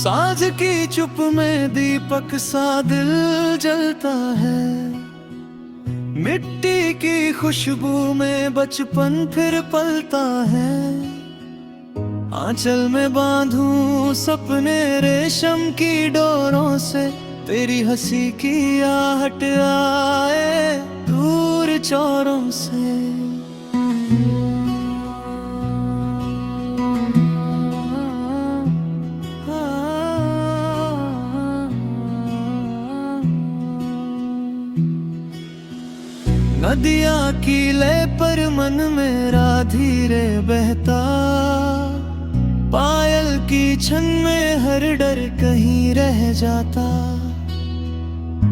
साँझ की चुप में दीपक सा दिल जलता है। मिट्टी की खुशबू में बचपन फिर पलता है। आंचल में बांधूं सपने रेशम की डोरों से, तेरी हंसी की आहट आए दूर चौरों से। नदियाँ कीले पर मन मेरा धीरे बहता, पायल की छन में हर डर कहीं रह जाता।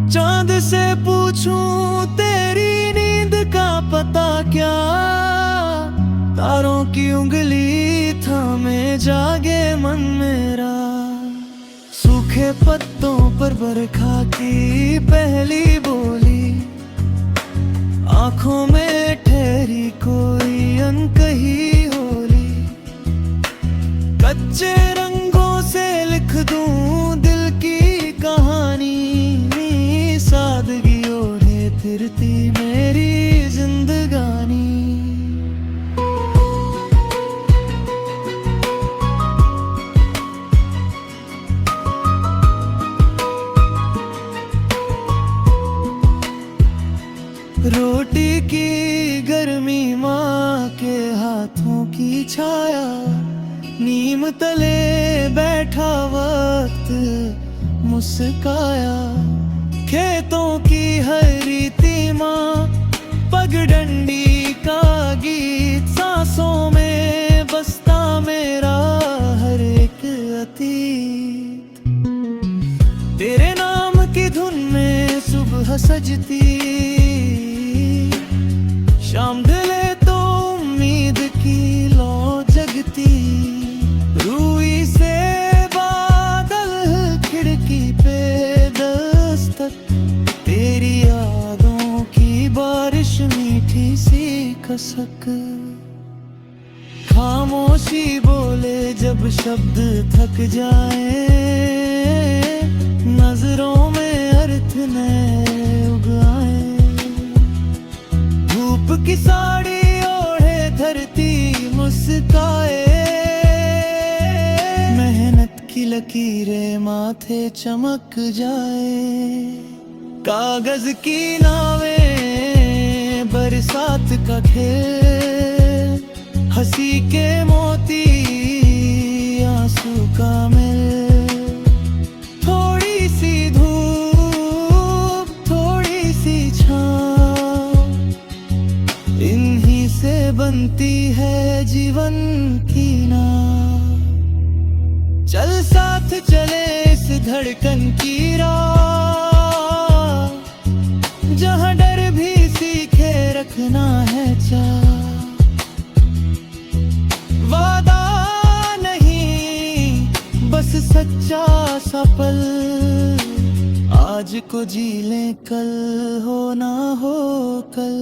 चांद से पूछूं तेरी नींद का पता क्या, तारों की उंगली थामे जागे मन मेरा। सूखे पत्तों पर बरखा की पहली बोली, आँखों में ठहरी कोई अनकही होली। कच्चे रंगों से लिख दूं दिल की कहानी, सादगी ओढ़े फिरती मेरी जिंदगानी। रोटी की गर्मी, माँ के हाथों की छाया, नीम तले बैठा वक्त मुस्काया। खेतों की हरी माँ, पगडंडी का गीत, सांसों में बसता मेरा हर एक अतीत। तेरे नाम की धुन में सुबह सजती, शाम ढले तो उम्मीद की लौ जगती। रूई से बादल, खिड़की पे दस्तक, तेरी यादों की बारिश मीठी सी कसक। खामोशी बोले जब शब्द थक जाए, नजरों में अर्थ नए उगाए। धूप की साड़ी ओढ़े धरती मुस्काए, मेहनत की लकीरें माथे चमक जाए। कागज की नावें, बरसात का खेल, हंसी के मोती, आंसू का मेल। थोड़ी सी धूप, थोड़ी सी छाँव, इन्हीं से बनती है जीवन की नाव। चल साथ चले इस धड़कन की राह, जहाँ डर भी सीखे रखना है चाह। वादा नहीं बस सच्चा सा पल, आज को जी लें कल हो ना हो कल।